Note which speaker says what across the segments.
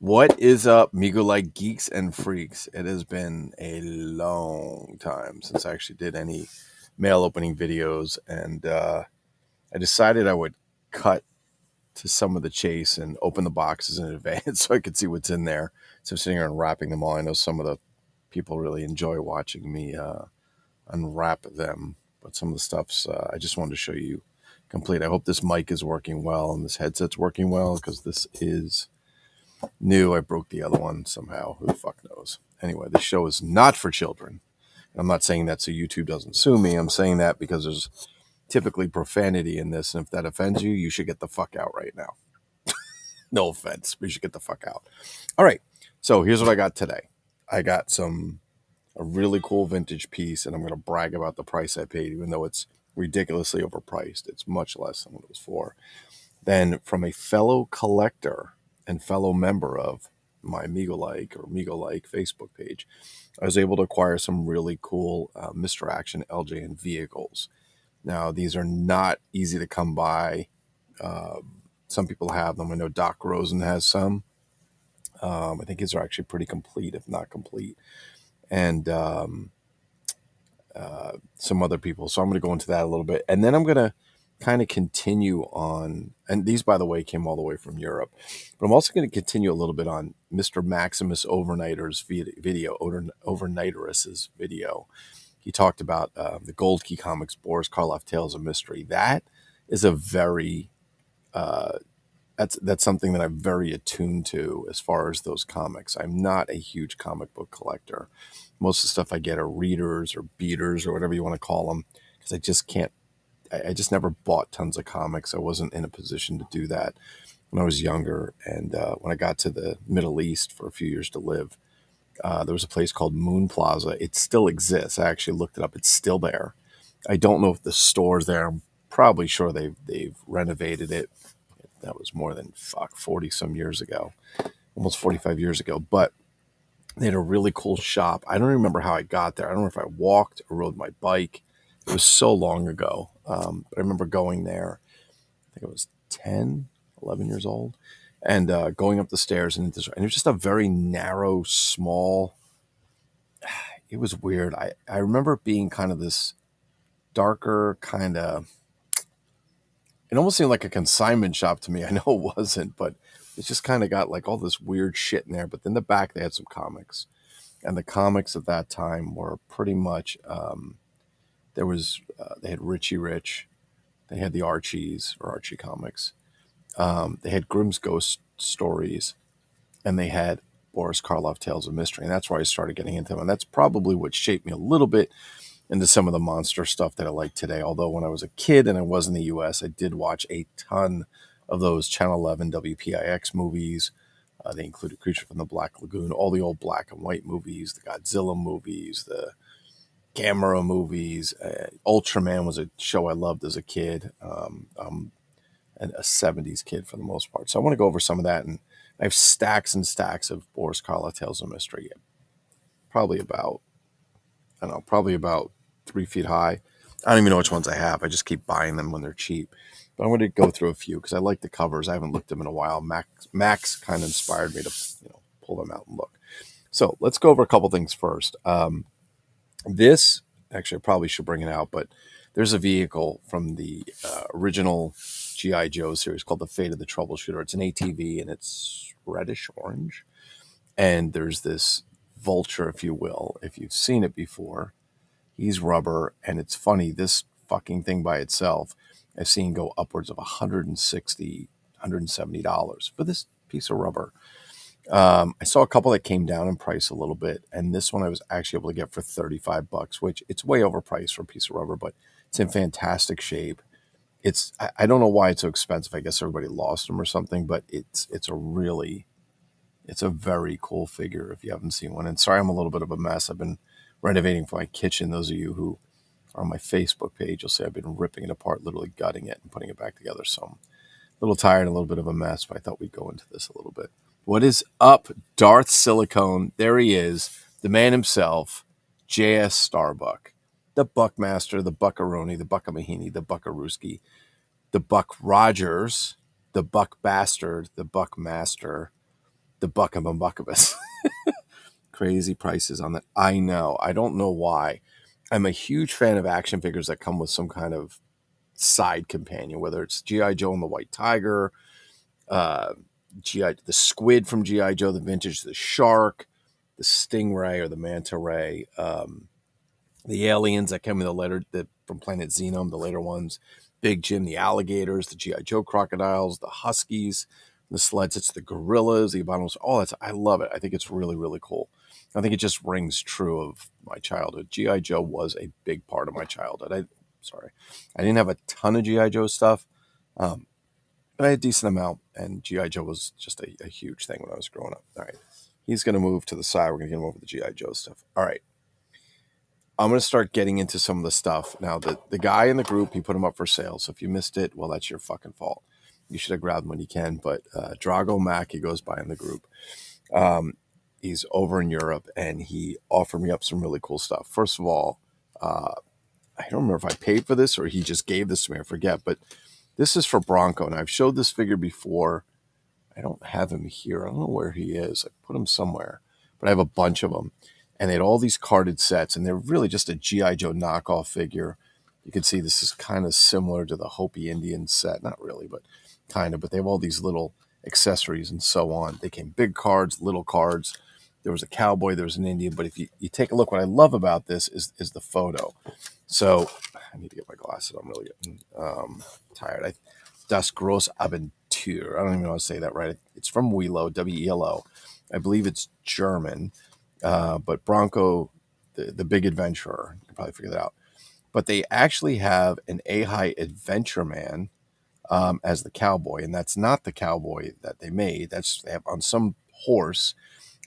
Speaker 1: What is up, Migo-like geeks and freaks? It has been a long time since I actually did any mail opening videos, and I decided I would cut to some of the chase and open the boxes in advance so I could see what's in there. So I'm sitting here unwrapping them all. I know some of the people really enjoy watching me unwrap them, but some of the stuff's I just wanted to show you complete. I hope this mic is working well and this headset's working well because this is new. I broke the other one somehow. Who the fuck knows? Anyway, this show is not for children. I'm not saying that so YouTube doesn't sue me. I'm saying that because there's typically profanity in this, and if that offends you, you should get the fuck out right now. No offense, but you should get the fuck out. All right, so here's what I got today. I got a really cool vintage piece, and I'm going to brag about the price I paid, even though it's ridiculously overpriced. It's much less than what it was for. Then from a fellow collector and fellow member of my Migo-like Facebook page, I was able to acquire some really cool Mr. Action LJN vehicles. Now, these are not easy to come by. Some people have them. I know Doc Rosen has some. I think his are actually pretty complete, if not complete. And some other people. So I'm going to go into that a little bit. And then I'm going to kind of continue on, and these, by the way, came all the way from Europe, but I'm also going to continue a little bit on Mr. Maximus Overnighterus video, Overnighterus's video. He talked about the Gold Key Comics, Boris Karloff Tales of Mystery. That is a very, that's something that I'm very attuned to as far as those comics. I'm not a huge comic book collector. Most of the stuff I get are readers or beaters or whatever you want to call them, because I just can't, I just never bought tons of comics. I wasn't in a position to do that when I was younger. And when I got to the Middle East for a few years to live, there was a place called Moon Plaza. It still exists. I actually looked it up. It's still there. I don't know if the store's there. I'm probably sure they've renovated it. That was more than 40 some years ago, almost 45 years ago. But they had a really cool shop. I don't remember how I got there. I don't know if I walked or rode my bike. It was so long ago. But I remember going there. I think I was 10, 11 years old, and going up the stairs. And it was just a very narrow, small, it was weird. I remember it being kind of this darker kind of, it almost seemed like a consignment shop to me. I know it wasn't, but it's just kind of got like all this weird shit in there. But then the back, they had some comics. And the comics at that time were pretty much, they had Richie Rich. They had the Archies or Archie comics. They had Grimm's Ghost Stories. And they had Boris Karloff Tales of Mystery. And that's where I started getting into them. And that's probably what shaped me a little bit into some of the monster stuff that I like today. Although when I was a kid and I was in the U.S., I did watch a ton of those Channel 11 WPIX movies. They included Creature from the Black Lagoon, all the old black and white movies, the Godzilla movies, the Gamera movies. Ultraman was a show I loved as a kid. I'm a 70s kid for the most part. So I want to go over some of that. And I have stacks and stacks of Boris Karloff Tales of Mystery. Probably about 3 feet high. I don't even know which ones I have. I just keep buying them when they're cheap. But I'm going to go through a few because I like the covers. I haven't looked at them in a while. Max kind of inspired me to pull them out and look. So let's go over a couple things first. This, actually, I probably should bring it out, but there's a vehicle from the original G.I. Joe series called The Fate of the Troubleshooter. It's an ATV, and it's reddish orange. And there's this Vulture, if you will. If you've seen it before, he's rubber, and it's funny, this fucking thing by itself, I've seen go upwards of $160, $170 for this piece of rubber. I saw a couple that came down in price a little bit, and this one I was actually able to get for $35, which it's way overpriced for a piece of rubber, but it's in fantastic shape. I don't know why it's so expensive. I guess everybody lost them or something, but it's a very cool figure if you haven't seen one. And sorry, I'm a little bit of a mess. I've been renovating for my kitchen. Those of you who are on my Facebook page, you'll see I've been ripping it apart, literally gutting it and putting it back together. So I'm a little tired and a little bit of a mess, but I thought we'd go into this a little bit. What is up, Darth Silicone? There he is, the man himself, J.S. Starbuck, the Buckmaster, the Buckaroni, the Buckamahini, the Buckarooski, the Buck Rogers, the Buck Bastard, the Buckmaster, the Buckabus. Crazy prices on that. I know. I don't know why. I'm a huge fan of action figures that come with some kind of side companion, whether it's G.I. Joe and the White Tiger, uh, the squid from G.I. Joe, the vintage, the shark, the stingray or the manta ray, the aliens that came in from Planet Xenome, the later ones, Big Jim, the alligators, the G.I. Joe crocodiles, the huskies, the sleds, it's the gorillas, the abominals, all that. I love it. I think it's really, really cool. I think it just rings true of my childhood. G.I. Joe was a big part of my childhood. I didn't have a ton of G.I. Joe stuff, but I had a decent amount, and G.I. Joe was just a huge thing when I was growing up. All right. He's going to move to the side. We're going to get him over the G.I. Joe stuff. All right. I'm going to start getting into some of the stuff. Now, the guy in the group, he put him up for sale. So if you missed it, well, that's your fucking fault. You should have grabbed him when you can. But Drago Mac, he goes by in the group. He's over in Europe, and he offered me up some really cool stuff. First of all, I don't remember if I paid for this or he just gave this to me. I forget. But this is for Bronco, and I've showed this figure before. I don't have him here. I don't know where he is. I put him somewhere. But I have a bunch of them. And they had all these carded sets, and they're really just a G.I. Joe knockoff figure. You can see this is kind of similar to the Hopi Indian set. Not really, but kind of. But they have all these little accessories and so on. They came big cards, little cards. There was a cowboy, there was an Indian. But if you take a look, what I love about this is the photo. So I need to get my glasses. I'm really getting tired. Das Grosse Abentur. I don't even know how to say that right. It's from Welo, W-E-L-O. I believe it's German. But Bronco, the big adventurer, you can probably figure that out. But they actually have an A-High Adventure Man as the cowboy, and that's not the cowboy that they made. They have on some horse,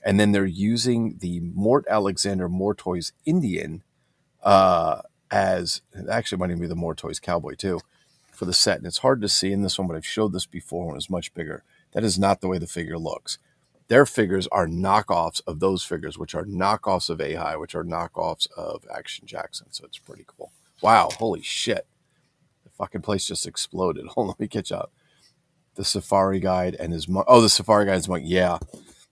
Speaker 1: and then they're using the Mort Alexander Mortoys Indian as actually might even be the Mortoys cowboy too for the set. And it's hard to see in this one, but I've showed this before when it was much bigger. That is not the way the figure looks. Their figures are knockoffs of those figures, which are knockoffs of A-High, which are knockoffs of Action Jackson. So it's pretty cool. Wow, holy shit. The fucking place just exploded. Hold on, let me catch up. The Safari Guide and his monkey. Oh, the Safari Guide and his monkey. Yeah,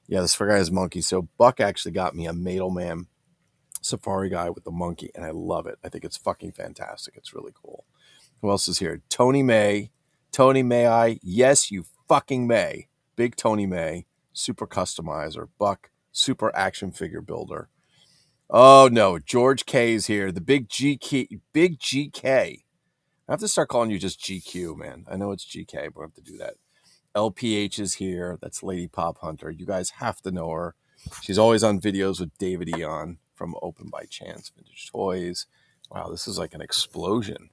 Speaker 1: the Safari Guide and his monkey. So Buck actually got me a Madelman Safari Guide with the monkey, and I love it. I think it's fucking fantastic. It's really cool. Who else is here? Tony May. Tony, may I? Yes, you fucking may. Big Tony May. Super customizer, Buck, super action figure builder. Oh no, George K is here. The big GK. I have to start calling you just GQ, man. I know it's GK, but I have to do that. LPH is here. That's Lady Pop Hunter. You guys have to know her. She's always on videos with David Eon from Open by Chance Vintage Toys. Wow, this is like an explosion.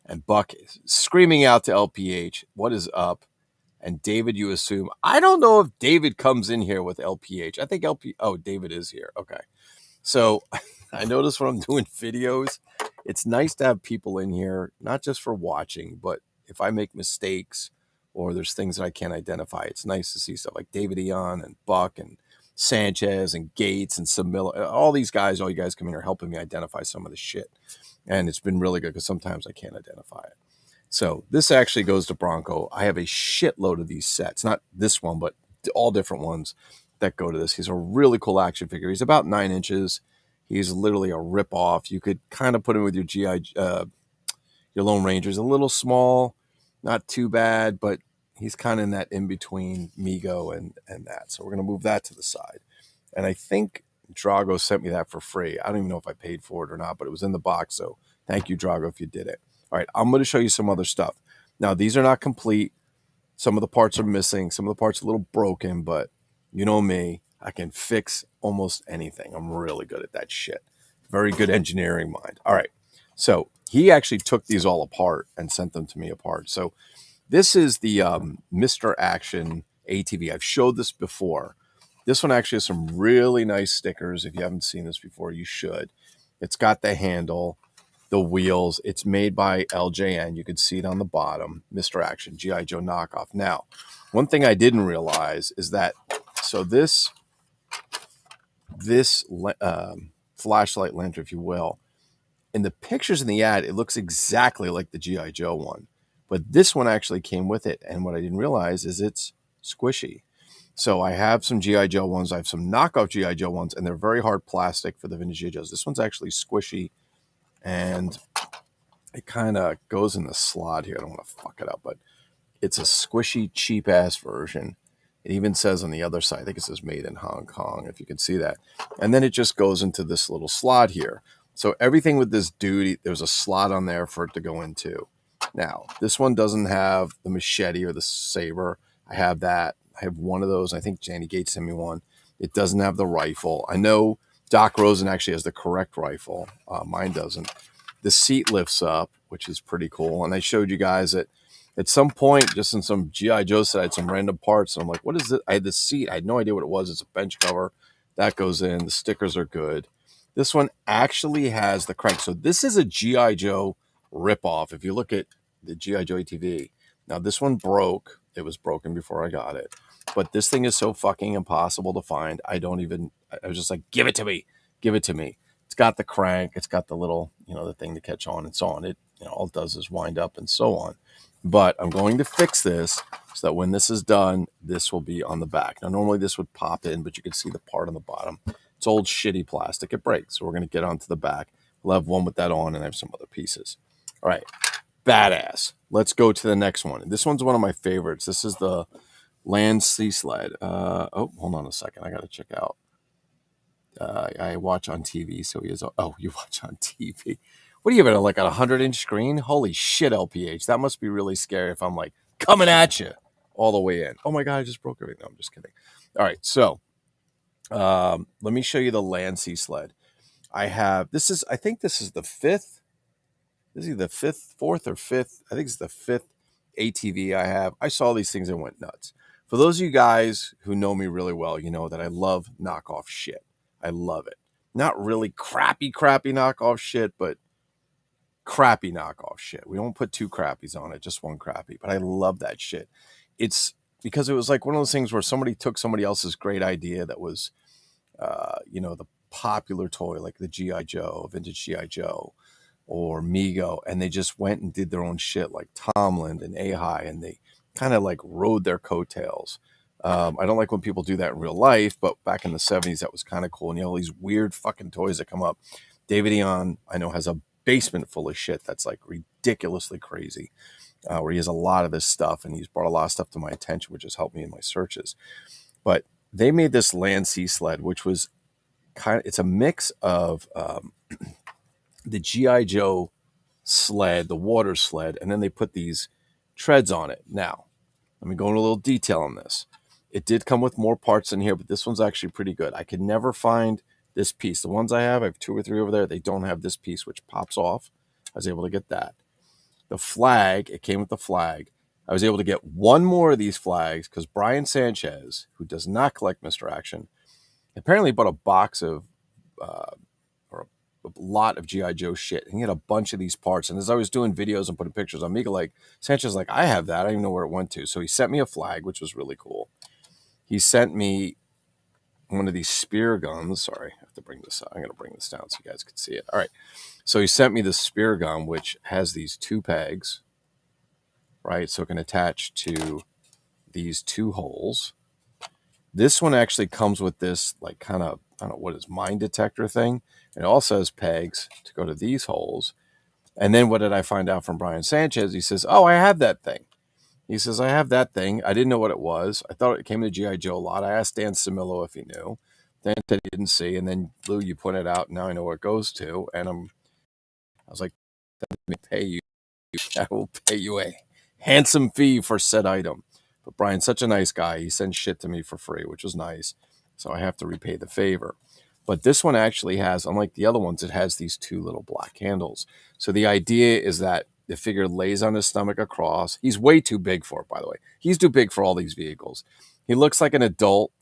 Speaker 1: And Buck is screaming out to LPH, what is up? And David, you assume. I don't know if David comes in here with LPH. I think David is here. Okay. So I notice when I'm doing videos, it's nice to have people in here, not just for watching, but if I make mistakes or there's things that I can't identify, it's nice to see stuff like David Eon and Buck and Sanchez and Gates and Samilla. All you guys come in here helping me identify some of the shit. And it's been really good because sometimes I can't identify it. So this actually goes to Bronco. I have a shitload of these sets. Not this one, but all different ones that go to this. He's a really cool action figure. He's about 9 inches. He's literally a rip-off. You could kind of put him with your your Lone Ranger. He's a little small, not too bad, but he's kind of in that in-between Mego and that. So we're going to move that to the side. And I think Drago sent me that for free. I don't even know if I paid for it or not, but it was in the box. So thank you, Drago, if you did it. All right, I'm going to show you some other stuff. Now, these are not complete. Some of the parts are missing. Some of the parts are a little broken, but you know me. I can fix almost anything. I'm really good at that shit. Very good engineering mind. All right, so he actually took these all apart and sent them to me apart. So this is the Mr. Action ATV. I've showed this before. This one actually has some really nice stickers. If you haven't seen this before, you should. It's got the handle, the wheels. It's made by LJN. You can see it on the bottom. Mr. Action, G.I. Joe knockoff. Now, one thing I didn't realize is that, so this flashlight lantern, if you will, in the pictures in the ad, it looks exactly like the G.I. Joe one. But this one actually came with it. And what I didn't realize is it's squishy. So I have some G.I. Joe ones. I have some knockoff G.I. Joe ones, and they're very hard plastic for the vintage G.I. Joes. This one's actually squishy, and it kind of goes in the slot here. I don't want to fuck it up, but it's a squishy, cheap-ass version. It even says on the other side, I think it says made in Hong Kong, if you can see that. And then it just goes into this little slot here. So everything with this dude, there's a slot on there for it to go into. Now, this one doesn't have the machete or the saber. I have that. I have one of those. I think Janny Gates sent me one. It doesn't have the rifle. I know Doc Rosen actually has the correct rifle. Mine doesn't. The seat lifts up, which is pretty cool. And I showed you guys that at some point, just in some G.I. Joe set, I had some random parts. And I'm like, what is it? I had the seat. I had no idea what it was. It's a bench cover. That goes in. The stickers are good. This one actually has the crank. So this is a G.I. Joe ripoff. If you look at the G.I. Joe ATV. Now, this one broke. It was broken before I got it. But this thing is so fucking impossible to find. I was just like, give it to me. Give it to me. It's got the crank. It's got the little, the thing to catch on and so on. It, all it does is wind up and so on. But I'm going to fix this so that when this is done, this will be on the back. Now, normally this would pop in, but you can see the part on the bottom. It's old shitty plastic. It breaks. So we're going to get onto the back. We'll have one with that on, and I have some other pieces. All right. Badass. Let's go to the next one. This one's one of my favorites. This is the Land Sea Sled. Hold on a second. I got to check out. I watch on TV, so he is. Oh, you watch on TV. What do you have, like a 100-inch screen? Holy shit, LPH. That must be really scary if I'm like coming at you all the way in. Oh my God, I just broke everything. No, I'm just kidding. All right, so let me show you the Land Sea Sled. I think this is the fifth. This is either fourth or fifth. I think it's the fifth ATV I have. I saw these things and went nuts. For those of you guys who know me really well, you know that I love knockoff shit. I love it. Not really crappy knockoff shit, but crappy knockoff shit. We don't put two crappies on it, just one crappy. But I love that shit. It's because it was like one of those things where somebody took somebody else's great idea that was, the popular toy, like the G.I. Joe, vintage G.I. Joe, or Mego, and they just went and did their own shit, like Tomlin and Ahai, and they kind of like rode their coattails. I don't like when people do that in real life, but back in the 70s, that was kind of cool. And all these weird fucking toys that come up. David Eon, I know, has a basement full of shit that's like ridiculously crazy, where he has a lot of this stuff, and he's brought a lot of stuff to my attention, which has helped me in my searches. But they made this Land Sea Sled, which was it's a mix of the G.I. Joe sled, the water sled, and then they put these treads on it. Now, let me go into a little detail on this. It did come with more parts in here, but this one's actually pretty good. I could never find this piece. The ones I have 2 or 3 over there. They don't have this piece, which pops off. I was able to get that. The flag, it came with the flag. I was able to get one more of these flags because Brian Sanchez, who does not collect Mr. Action, apparently bought a box of a lot of G.I. Joe shit. And he had a bunch of these parts. And as I was doing videos and putting pictures on Mega, like Sanchez, like, I have that. I don't even know where it went to. So he sent me a flag, which was really cool. He sent me one of these spear guns. Sorry, I have to bring this up. I'm going to bring this down so you guys can see it. All right. So he sent me the spear gun, which has these 2 pegs, right? So it can attach to these 2 holes. This one actually comes with this, like, kind of, I don't know what is mine detector thing. It also has pegs to go to these holes. And then what did I find out from Brian Sanchez? He says, oh, I have that thing. He says, I have that thing. I didn't know what it was. I thought it came to G.I. Joe a lot. I asked Dan Samillo if he knew. Dan said he didn't see. And then, Lou, you pointed out. Now I know where it goes to. And I was like, let me pay you. I will pay you a handsome fee for said item. But Brian's such a nice guy. He sends shit to me for free, which was nice. So I have to repay the favor. But this one actually has, unlike the other ones, it has these 2 little black handles. So the idea is that the figure lays on his stomach across. He's way too big for it, by the way. He's too big for all these vehicles. He looks like an adult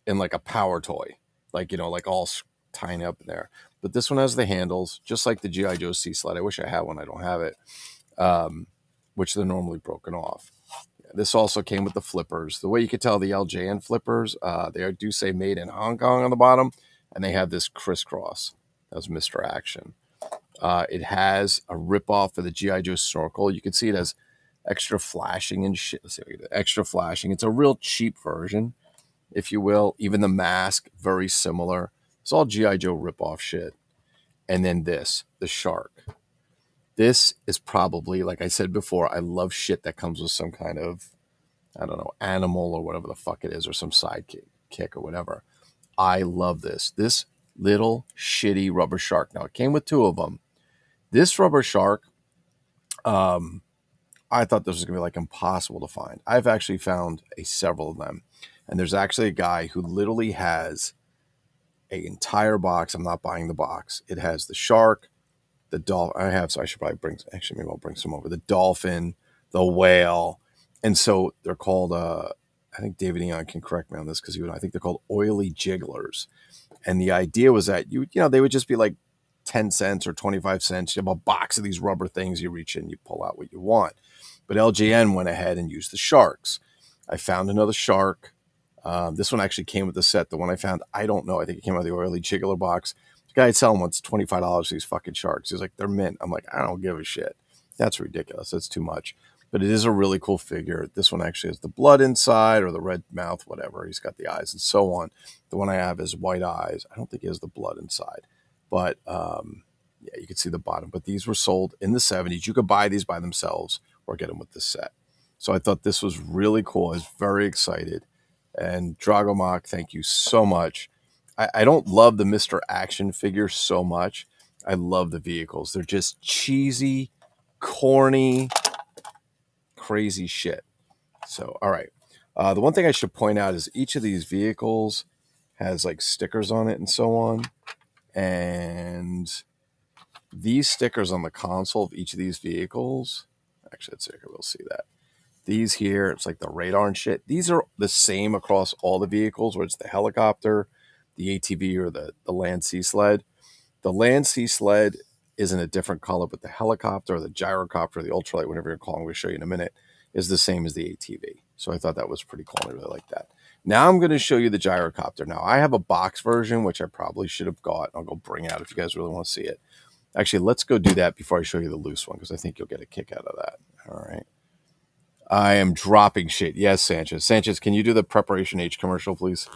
Speaker 1: in like a power toy, like, like all tying up in there. But this one has the handles, just like the G.I. Joe Sea Sled. I wish I had one. I don't have it, which they're normally broken off. This also came with the flippers. The way you could tell the LJN flippers, they do say made in Hong Kong on the bottom, and they have this crisscross. That was Mr. Action. It has a ripoff of the G.I. Joe Snorkel. You can see it has extra flashing and shit. Let's see if we get extra flashing. It's a real cheap version. if you will. Even the mask, very similar. It's all G.I. Joe ripoff shit. And then this, the shark. This is probably, like I said before, I love shit that comes with some kind of, I don't know, animal or whatever the fuck it is, or some sidekick or whatever. I love this. This little shitty rubber shark. Now, it came with two of them. This rubber shark, I thought this was going to be like impossible to find. I've actually found several of them. And there's actually a guy who literally has an entire box. I'm not buying the box. It has the shark, the dolphin. So I should probably maybe I'll bring some over. The dolphin, the whale. And so they're called, I think David Eon can correct me on this because I think they're called oily jigglers. And the idea was that they would just be like 10 cents or 25 cents. You have a box of these rubber things. You reach in, you pull out what you want. But LJN went ahead and used the sharks. I found another shark. This one actually came with the set. The one I found, I don't know. I think it came out of the oily jiggler box. The guy selling one's $25 for these fucking sharks. He's like, they're mint. I'm like, I don't give a shit. That's ridiculous. That's too much. But it is a really cool figure. This one actually has the blood inside or the red mouth, whatever. He's got the eyes and so on. The one I have is white eyes. I don't think he has the blood inside. But yeah, you can see the bottom. But these were sold in the 70s. You could buy these by themselves or get them with the set. So I thought this was really cool. I was very excited. And Dragomach, thank you so much. I don't love the Mr. Action figure so much. I love the vehicles. They're just cheesy, corny, crazy shit. So, all right. The one thing I should point out is each of these vehicles has like stickers on it and so on. And these stickers on the console of each of these vehicles, actually, let's see if we'll see that. These here, it's like the radar and shit. These are the same across all the vehicles, where it's the helicopter, the ATV, or the land sea sled. The land sea sled is in a different color, but the helicopter, or the gyrocopter, the ultralight, whatever you're calling, we'll show you in a minute, is the same as the ATV. So I thought that was pretty cool. I really like that. Now I'm going to show you the gyrocopter. Now I have a box version, which I probably should have got. I'll go bring out if you guys really want to see it. Actually, let's go do that before I show you the loose one, because I think you'll get a kick out of that. All right. I am dropping shit. Yes, Sanchez. Sanchez, can you do the Preparation H commercial, please?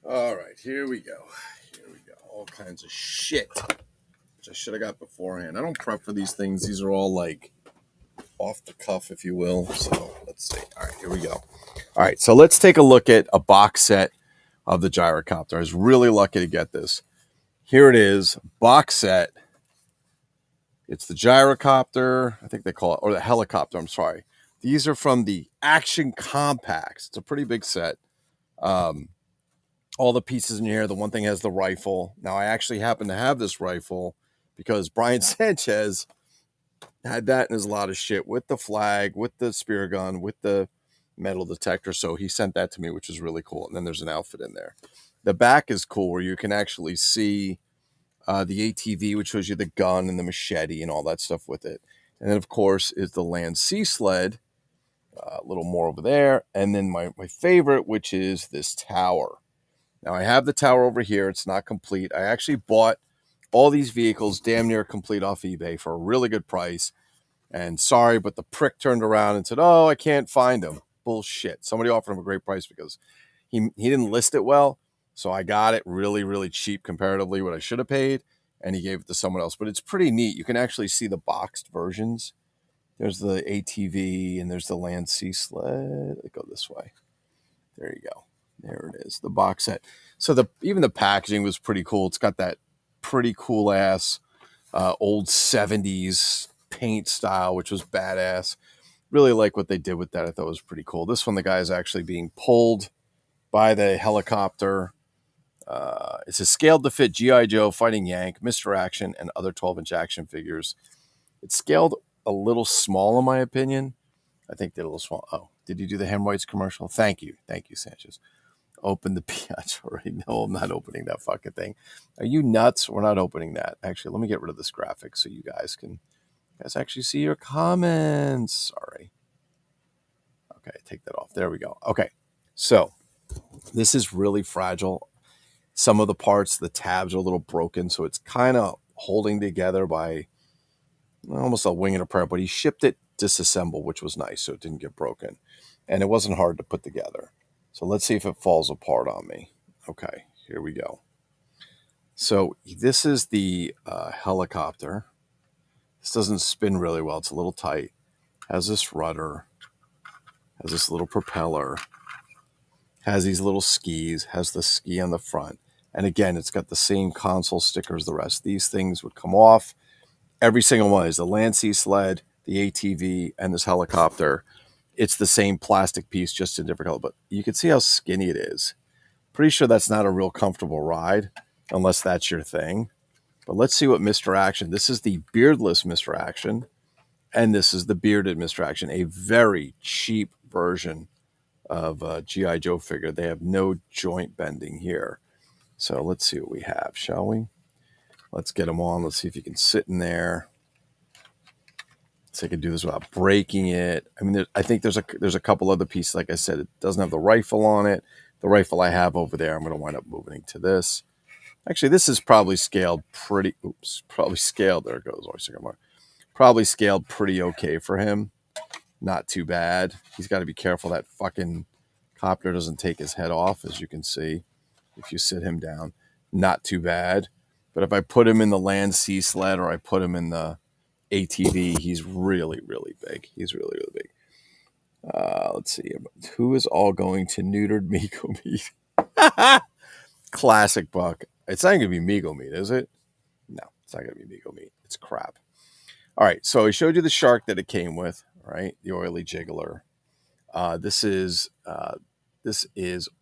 Speaker 1: All right, here we go. Here we go. All kinds of shit, which I should have got beforehand. I don't prep for these things. These are all like off the cuff, if you will. So let's see. All right, here we go. All right, so let's take a look at a box set of the gyrocopter. I was really lucky to get this. Here it is, box set. It's the gyrocopter, I think they call it, or the helicopter, I'm sorry. These are from the Action Compacts. It's a pretty big set. All the pieces in here. The one thing has the rifle. Now, I actually happen to have this rifle because Brian Sanchez had that in his lot of shit with the flag, with the spear gun, with the metal detector. So he sent that to me, which is really cool. And then there's an outfit in there. The back is cool where you can actually see the ATV, which shows you the gun and the machete and all that stuff with it. And then, of course, is the land sea sled. A little more over there. And then my favorite, which is this tower. Now, I have the tower over here. It's not complete. I actually bought all these vehicles damn near complete off eBay for a really good price. And sorry, but the prick turned around and said, oh, I can't find them. Bullshit. Somebody offered him a great price because he didn't list it well. So I got it really, really cheap comparatively what I should have paid. And he gave it to someone else. But it's pretty neat. You can actually see the boxed versions. There's the ATV and there's the land sea sled. Let's go this way. There you go. There it is, the box set. So even the packaging was pretty cool. It's got that pretty cool ass old 70s paint style, which was badass. Really like what they did with that. I thought it was pretty cool. This one, the guy is actually being pulled by the helicopter. It says scaled to fit G.I. Joe, Fighting Yank, Mr. Action, and other 12-inch action figures. It's scaled a little small, in my opinion. I think they're a little small. Oh, did you do the hemorrhoids commercial? Thank you. Thank you, Sanchez. Open the Piach already. No, I'm not opening that fucking thing. Are you nuts? We're not opening that. Actually, let me get rid of this graphic so you guys actually see your comments. Sorry. Okay, take that off. There we go. Okay, so this is really fragile. Some of the parts, the tabs are a little broken, so it's kind of holding together by almost a wing and a prayer, but he shipped it disassembled, which was nice, so it didn't get broken. And it wasn't hard to put together. So let's see if it falls apart on me. Okay, here we go. So this is the helicopter. This doesn't spin really well. It's a little tight. Has this rudder. Has this little propeller. Has these little skis. Has the ski on the front. And again, it's got the same console sticker as the rest. These things would come off. Every single one is the Land Sea Sled, the ATV, and this helicopter. It's the same plastic piece, just in different color. But you can see how skinny it is. Pretty sure that's not a real comfortable ride, unless that's your thing. But let's see what Mr. Action. This is the beardless Mr. Action, and this is the bearded Mr. Action, a very cheap version of a G.I. Joe figure. They have no joint bending here. So let's see what we have, shall we? Let's get them on. Let's see if you can sit in there. So I can do this without breaking it. I mean, I think there's a couple other pieces. Like I said, it doesn't have the rifle on it. The rifle I have over there, I'm going to wind up moving to this. Actually, this is probably scaled pretty. Oops, probably scaled. There it goes. Probably scaled pretty okay for him. Not too bad. He's got to be careful that fucking Copter doesn't take his head off, as you can see. If you sit him down, not too bad. But if I put him in the Land Sea Sled or I put him in the ATV, he's really, really big. He's really, really big. Let's see. Who is all going to neutered Mego meat? Classic Buck. It's not going to be Mego meat, is it? No, it's not going to be Mego meat. It's crap. All right. So I showed you the shark that it came with, right? The oily jiggler. This is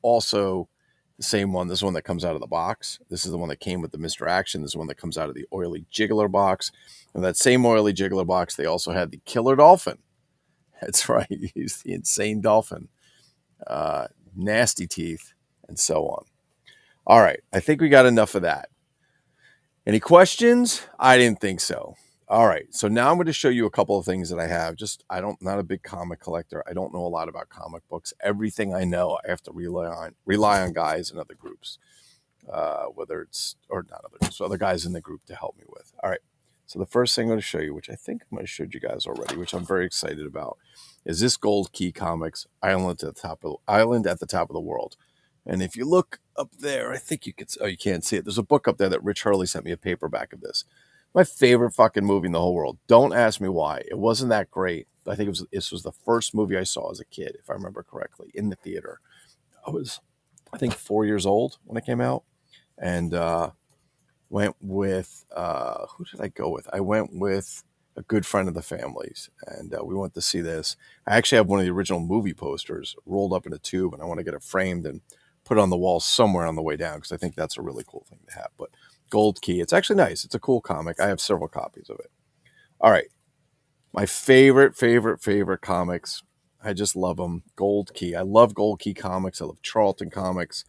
Speaker 1: also the same one. This is one that comes out of the box. This is the one that came with the Mr. Action. This is one that comes out of the oily jiggler box. And that same oily jiggler box, they also had the killer dolphin. That's right. He's the insane dolphin. Nasty teeth, and so on. All right. I think we got enough of that. Any questions? I didn't think so. All right. So now I'm going to show you a couple of things that I have. Not a big comic collector. I don't know a lot about comic books. Everything I know, I have to rely on guys in other groups, other guys in the group to help me with. All right. So the first thing I'm going to show you, which I think I might have showed you guys already, which I'm very excited about, is this Gold Key Comics Island at the top of the world. And if you look up there, I think you could. Oh, you can't see it. There's a book up there that Rich Hurley sent me a paperback of this. My favorite fucking movie in the whole world. Don't ask me why. It wasn't that great. I think this was the first movie I saw as a kid, if I remember correctly, in the theater. I was, I think, 4 years old when it came out, and went with who did I go with? I went with a good friend of the family's, and we went to see this. I actually have one of the original movie posters rolled up in a tube, and I want to get it framed and put it on the wall somewhere on the way down because I think that's a really cool thing to have. But Gold Key, it's actually nice. It's a cool comic. I have several copies of it. All right, my favorite comics. I just love them. Gold Key. I love Gold Key comics. I love Charlton comics.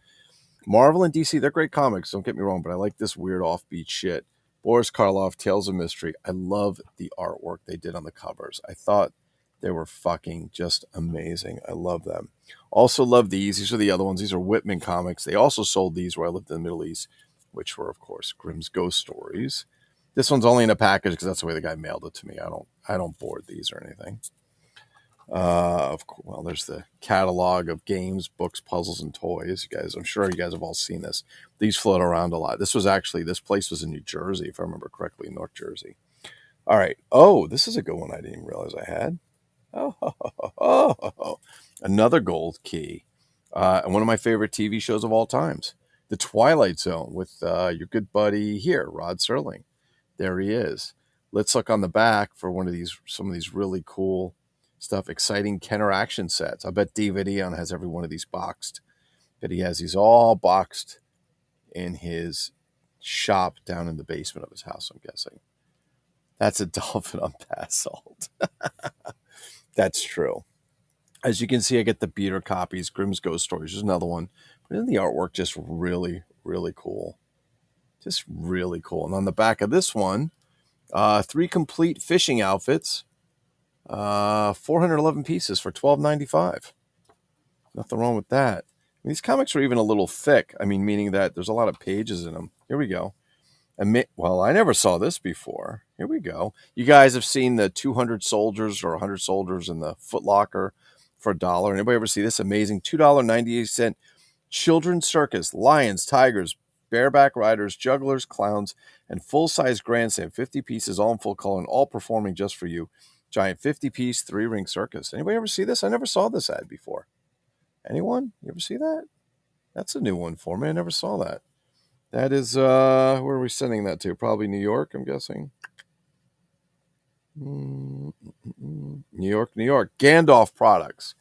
Speaker 1: Marvel and DC, they're great comics, don't get me wrong, but I like this weird offbeat shit. Boris Karloff, Tales of Mystery. I love the artwork they did on the covers. I thought they were fucking just amazing. I love them. Also love these. These are the other ones. These are Whitman comics. They also sold these where I lived in the Middle East, which were, of course, Grimm's Ghost Stories. This one's only in a package because that's the way the guy mailed it to me. I don't board these or anything. Of course, well, there's the catalog of games, books, puzzles, and toys. You guys, I'm sure you guys have all seen this. These float around a lot. This place was in New Jersey, if I remember correctly, North Jersey. All right. Oh, this is a good one I didn't even realize I had. Oh, another Gold Key. And one of my favorite TV shows of all times, The Twilight Zone, with your good buddy here, Rod Serling. There he is. Let's look on the back for some of these really cool stuff, exciting Kenner action sets. I bet David Eon has every one of these boxed. But he has these all boxed in his shop down in the basement of his house, I'm guessing. That's a dolphin on basalt. That's true. As you can see, I get the beater copies. Grimm's Ghost Stories is another one. But isn't the artwork just really, really cool? Just really cool. And on the back of this one, 3 complete fishing outfits, 411 pieces for $12.95. Nothing wrong with that. These comics are even a little thick. I mean, meaning that there's a lot of pages in them. Here we go. Well, I never saw this before. Here we go. You guys have seen the 200 soldiers or 100 soldiers in the Foot Locker for $1. Anybody ever see this amazing $2.98 children's circus? Lions, tigers, bareback riders, jugglers, clowns, and full-size grandstand. 50 pieces, all in full color, and all performing just for you. Giant 50-piece 3-ring circus. Anybody ever see this? I never saw this ad before. Anyone? You ever see that? That's a new one for me. I never saw that. That is, where are we sending that to? Probably New York, I'm guessing. New York, New York. Gandalf products.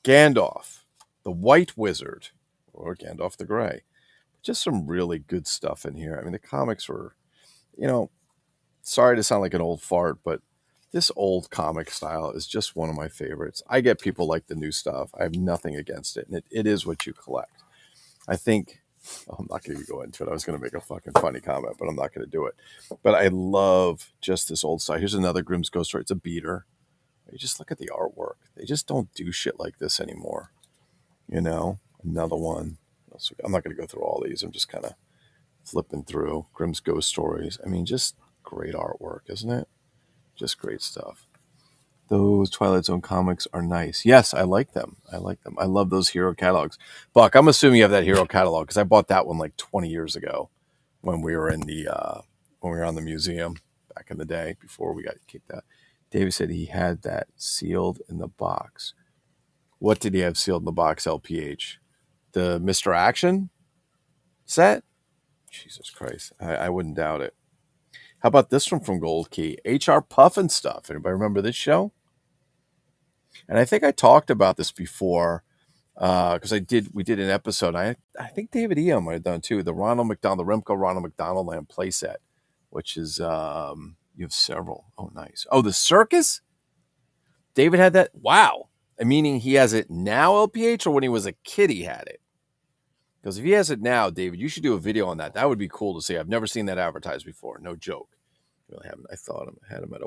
Speaker 1: Gandalf, the White Wizard, or Gandalf the Grey. Just some really good stuff in here. I mean, the comics were, sorry to sound like an old fart, but this old comic style is just one of my favorites. I get people like the new stuff. I have nothing against it, and it is what you collect. I think... I'm not going to go into it. I was going to make a fucking funny comment, but I'm not going to do it. But I love just this old style. Here's another Grimm's Ghost Story. It's a beater. You just look at the artwork. They just don't do shit like this anymore. Another one. I'm not going to go through all these. I'm just kind of flipping through Grimm's Ghost Stories. I mean, just great artwork, isn't it? Just great stuff. Those Twilight Zone comics are nice. Yes, I like them. I love those hero catalogs. Buck, I'm assuming you have that hero catalog because I bought that one like 20 years ago when we were on the museum back in the day before we got kicked out. David said he had that sealed in the box. What did he have sealed in the box, LPH? The Mr. Action set? Jesus Christ. I wouldn't doubt it. How about this one from Gold Key? HR Puffin Stuff. Anybody remember this show? And I think I talked about this before because we did an episode. I think David E.M. might have done too. The Remco Ronald McDonald Land playset, which is, you have several. Oh, nice. Oh, the circus? David had that? Wow. Meaning he has it now, LPH, or when he was a kid he had it? Because if he has it now, David, you should do a video on that. That would be cool to see. I've never seen that advertised before. No joke. Really haven't. I thought I had him at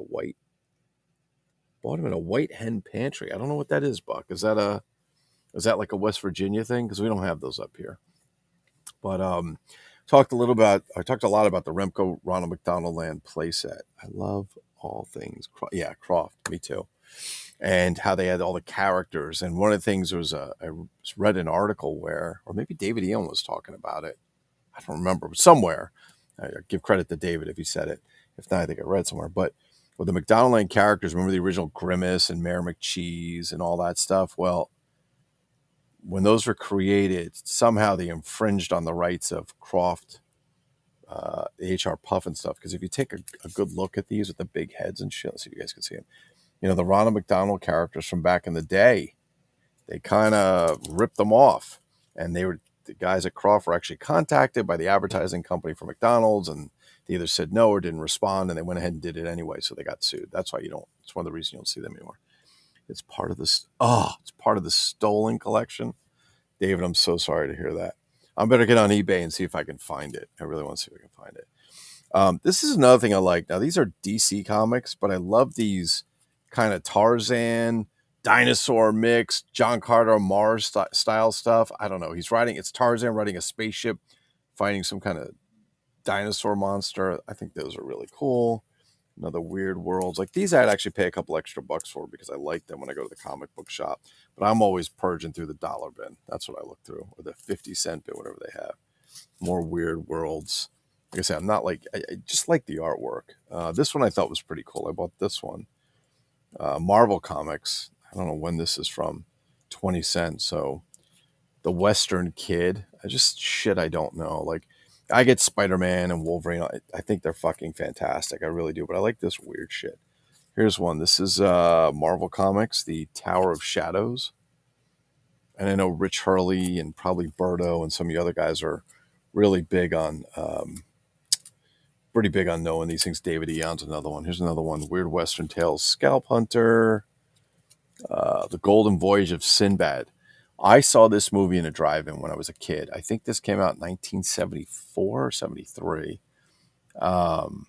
Speaker 1: bought him in a White Hen Pantry. I don't know what that is, Buck. Is that like a West Virginia thing? Because we don't have those up here. But I talked a lot about the Remco Ronald McDonald Land playset. I love all things. Croft. Me too. And how they had all the characters. And one of the things was I read an article where, or maybe David Eon was talking about it. I don't remember, but somewhere. I give credit to David if he said it. If not, I think I read somewhere. But with the McDonald Land characters, remember the original Grimace and Mayor McCheese and all that stuff? Well, when those were created, somehow they infringed on the rights of Croft, the HR Puffin stuff. Because if you take a good look at these with the big heads and shit, let's see if you guys can see them. The Ronald McDonald characters from back in the day, they kind of ripped them off. And the guys at Karloff were actually contacted by the advertising company for McDonald's, and they either said no or didn't respond, and they went ahead and did it anyway. So they got sued. That's why it's one of the reasons you don't see them anymore. It's part of this. It's part of the stolen collection. David, I'm so sorry to hear that. I better get on eBay and see if I can find it. I really want to see if I can find it. This is another thing I like. Now, these are DC comics, but I love these kind of Tarzan, dinosaur mix, John Carter, Mars style stuff. I don't know. It's Tarzan riding a spaceship, fighting some kind of dinosaur monster. I think those are really cool. Another Weird Worlds. Like these, I'd actually pay a couple extra bucks for because I like them when I go to the comic book shop. But I'm always purging through the dollar bin. That's what I look through, or the 50-cent bin, whatever they have. More Weird Worlds. Like I said, I just like the artwork. This one I thought was pretty cool. I bought this one. Marvel Comics. I don't know when this is from. 20 cents. So the Western Kid. I don't know. Like I get Spider-Man and Wolverine. I think they're fucking fantastic. I really do. But I like this weird shit. Here's one. This is Marvel Comics, the Tower of Shadows. And I know Rich Hurley and probably Berto and some of the other guys are really big on, pretty big on knowing these things. David Eon's another one. Here's another one. Weird Western Tales, Scalp Hunter, The Golden Voyage of Sinbad. I saw this movie in a drive-in when I was a kid. I think this came out in 1974 or 73. Um,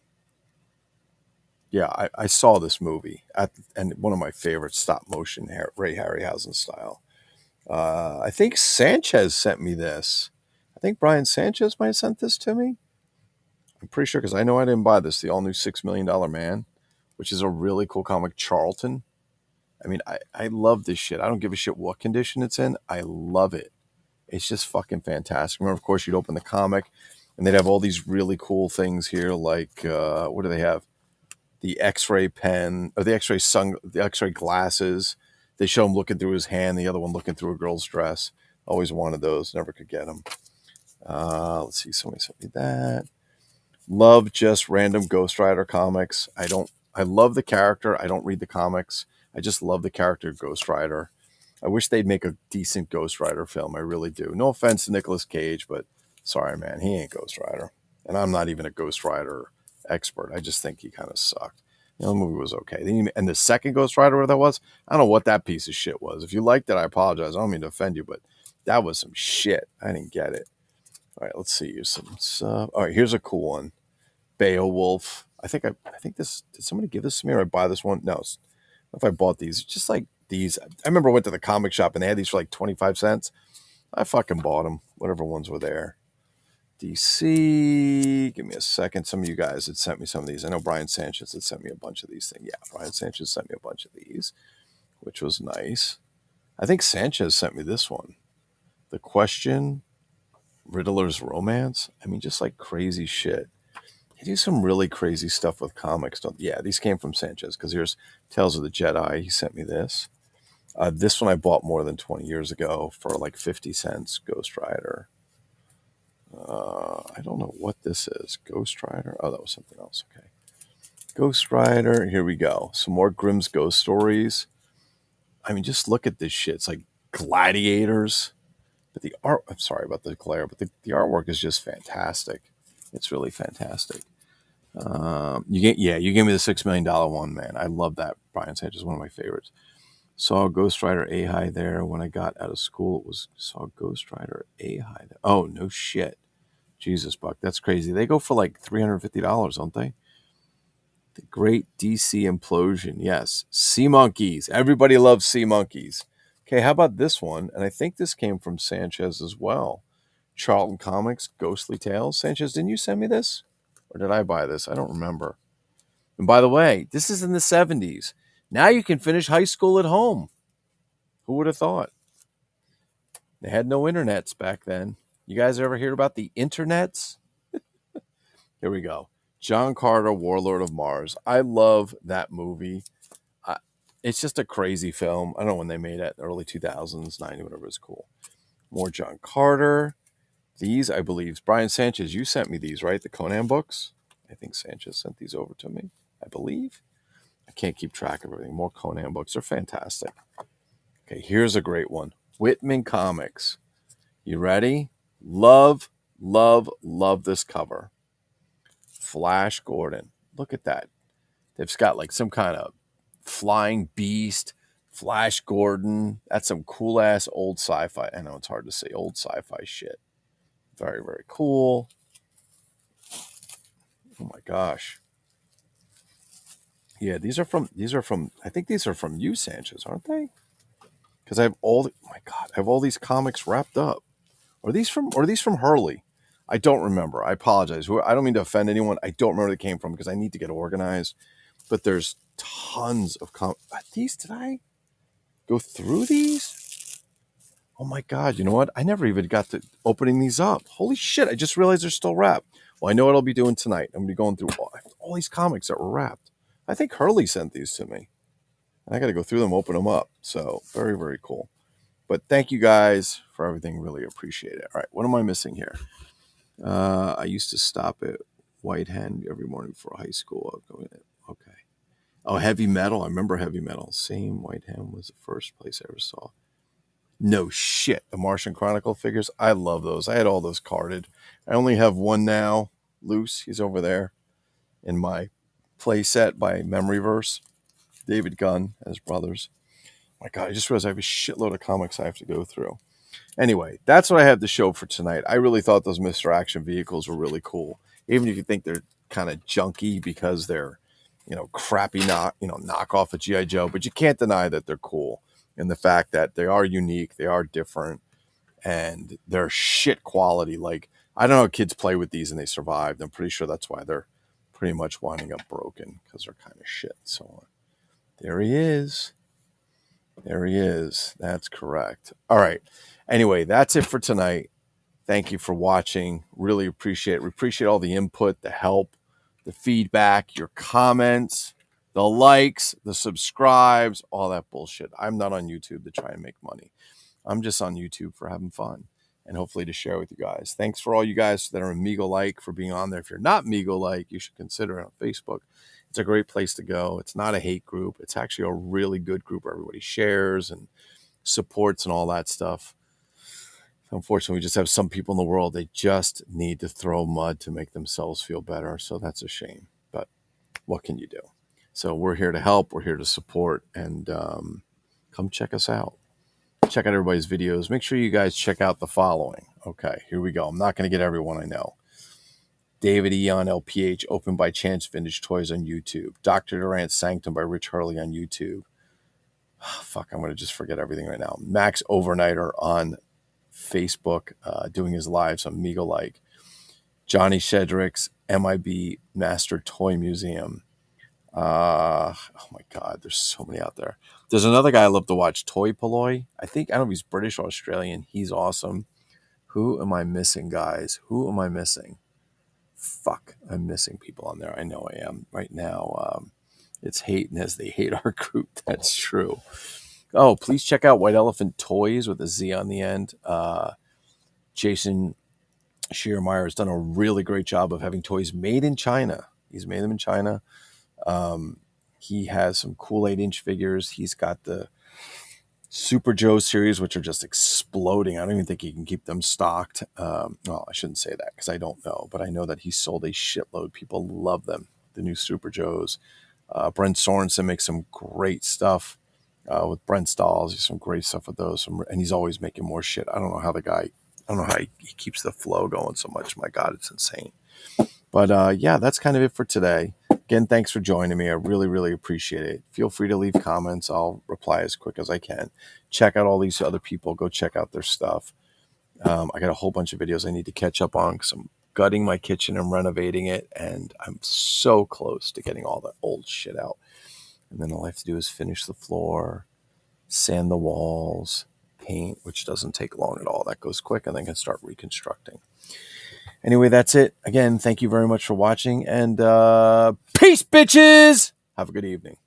Speaker 1: yeah, I saw this movie and one of my favorites, stop motion, Ray Harryhausen style. I think Sanchez sent me this. I think Brian Sanchez might have sent this to me. I'm pretty sure because I know I didn't buy this. The all new $6 Million Man, which is a really cool comic. Charlton. I mean, I love this shit. I don't give a shit what condition it's in. I love it. It's just fucking fantastic. Remember, of course, you'd open the comic and they'd have all these really cool things here, like what do they have? The X-ray pen or the X-ray glasses. They show him looking through his hand, the other one looking through a girl's dress. Always wanted those, never could get them. Let's see, somebody sent me that. Love just random Ghost Rider comics. I love the character. I don't read the comics. I just love the character Ghost Rider. I wish they'd make a decent Ghost Rider film. I really do. No offense to Nicolas Cage, but sorry, man, he ain't Ghost Rider. And I'm not even a Ghost Rider expert. I just think he kind of sucked. The movie was okay. And the second Ghost Rider, where that was, I don't know what that piece of shit was. If you liked it, I apologize. I don't mean to offend you, but that was some shit. I didn't get it. All right, let's see. Here's some stuff. All right, here's a cool one. Beowulf. I think this, did somebody give this to me or I buy this one? No, if I bought these, just like these. I remember I went to the comic shop and they had these for like 25 cents. I fucking bought them, whatever ones were there. DC, give me a second. Some of you guys had sent me some of these. I know Brian Sanchez had sent me a bunch of these things. Yeah, Brian Sanchez sent me a bunch of these, which was nice. I think Sanchez sent me this one. The Question, Riddler's Romance. I mean, just like crazy shit. They do some really crazy stuff with comics. Yeah, these came from Sanchez because here's Tales of the Jedi. He sent me this. This one I bought more than 20 years ago for like 50 cents. Ghost Rider. I don't know what this is. Ghost Rider. Oh, that was something else. Okay. Ghost Rider. Here we go. Some more Grimm's Ghost Stories. I mean, just look at this shit. It's like gladiators. But the art, I'm sorry about the glare, but the artwork is just fantastic. It's really fantastic. You gave me the $6 Million one, man. I love that. Brian Sanchez is one of my favorites. Saw Ghost Rider A High there when I got out of school. Saw Ghost Rider A High there. Oh, no shit. Jesus, Buck. That's crazy. They go for like $350, don't they? The Great DC Implosion. Yes. Sea Monkeys. Everybody loves Sea Monkeys. Okay, how about this one? And I think this came from Sanchez as well. Charlton Comics, Ghostly Tales. Sanchez, didn't you send me this? Or did I buy this? I don't remember. And by the way, this is in the 70s. Now you can finish high school at home. Who would have thought? They had no internets back then. You guys ever hear about the internets? Here we go. John Carter, Warlord of Mars. I love that movie. It's just a crazy film. I don't know when they made it, early 2000s, 90, whatever. It's cool. More John Carter. These, I believe, Brian Sanchez, you sent me these, right? The Conan books. I think Sanchez sent these over to me, I believe. I can't keep track of everything. More Conan books. They're fantastic. Okay, here's a great one. Whitman Comics. You ready? Love, love, love this cover. Flash Gordon. Look at that. They've got like some kind of flying beast. Flash Gordon. That's some cool ass old sci-fi. I know it's hard to say old sci-fi shit. Very, very cool. Oh my gosh. Yeah, these are from I think these are from you, Sanchez, aren't they? Because I have oh my God, I have all these comics wrapped up. Are these from Hurley? I don't remember. I apologize. I don't mean to offend anyone. I don't remember where they came from because I need to get organized. But there's tons of these. Did I go through these? Oh my God. You know what? I never even got to opening these up. Holy shit. I just realized they're still wrapped. Well, I know what I'll be doing tonight. I'm going to be going through all these comics that were wrapped. I think Hurley sent these to me. And I got to go through them, open them up. So very, very cool. But thank you guys for everything. Really appreciate it. All right. What am I missing here? I used to stop at White Hen every morning before high school. Okay. Oh, Heavy Metal. I remember Heavy Metal. Same. White Hen was the first place I ever saw. No shit. The Martian Chronicle figures. I love those. I had all those carded. I only have one now loose. He's over there in my play set by Memoryverse. David Gunn and his brothers. My God, I just realized I have a shitload of comics I have to go through. Anyway, that's what I had to show for tonight. I really thought those Mr. Action vehicles were really cool. Even if you think they're kind of junky because they're, crappy knockoff of G.I. Joe, but you can't deny that they're cool. And the fact that they are unique, they are different, and they're shit quality. Like, I don't know how kids play with these and they survived. I'm pretty sure that's why they're pretty much winding up broken, because they're kind of shit. So there he is. There he is. That's correct. All right. Anyway, that's it for tonight. Thank you for watching. Really appreciate it. We appreciate all the input, the help, the feedback, your comments, the likes, the subscribes, all that bullshit. I'm not on YouTube to try and make money. I'm just on YouTube for having fun and hopefully to share with you guys. Thanks for all you guys that are Amigo-like for being on there. If you're not Amigo-like, you should consider it on Facebook. It's a great place to go. It's not a hate group. It's actually a really good group where everybody shares and supports and all that stuff. Unfortunately, we just have some people in the world, they just need to throw mud to make themselves feel better. So that's a shame. But what can you do? So we're here to help. We're here to support. And come check us out. Check out everybody's videos. Make sure you guys check out the following. Okay, here we go. I'm not going to get everyone I know. David Eon LPH, Open by Chance Vintage Toys on YouTube. Dr. Durant's Sanctum by Rich Hurley on YouTube. Oh, fuck, I'm going to just forget everything right now. Max Overnighter on Facebook, doing his lives on Amigo-like. Johnny Shedrick's MIB Master Toy Museum. Oh my God, there's so many out there. There's another guy I love to watch, Toy Polloy. I don't know if he's British or Australian. He's awesome. Who am I missing, guys? Who am I missing? Fuck, I'm missing people on there. I know I am right now. It's hating as they hate our group. That's true. Oh, please check out White Elephant Toys with a Z on the end. Jason Schiermeyer has done a really great job of having toys made in China. He's made them in China. He has some cool 8-inch figures. He's got the Super Joe series, which are just exploding. I don't even think he can keep them stocked. Well, I shouldn't say that because I don't know, but I know that he sold a shitload. People love them, the new Super Joes. Brent Sorensen makes some great stuff with Brent's dolls. He's some great stuff with those. And he's always making more shit. I don't know how he keeps the flow going so much. My God, it's insane. But yeah, that's kind of it for today. Again, thanks for joining me. I really, really appreciate it. Feel free to leave comments. I'll reply as quick as I can. Check out all these other people. Go check out their stuff. I got a whole bunch of videos I need to catch up on because I'm gutting my kitchen and renovating it. And I'm so close to getting all the old shit out. And then all I have to do is finish the floor, sand the walls, paint, which doesn't take long at all. That goes quick, and then I can start reconstructing. Anyway, that's it. Again, thank you very much for watching, and peace, bitches! Have a good evening.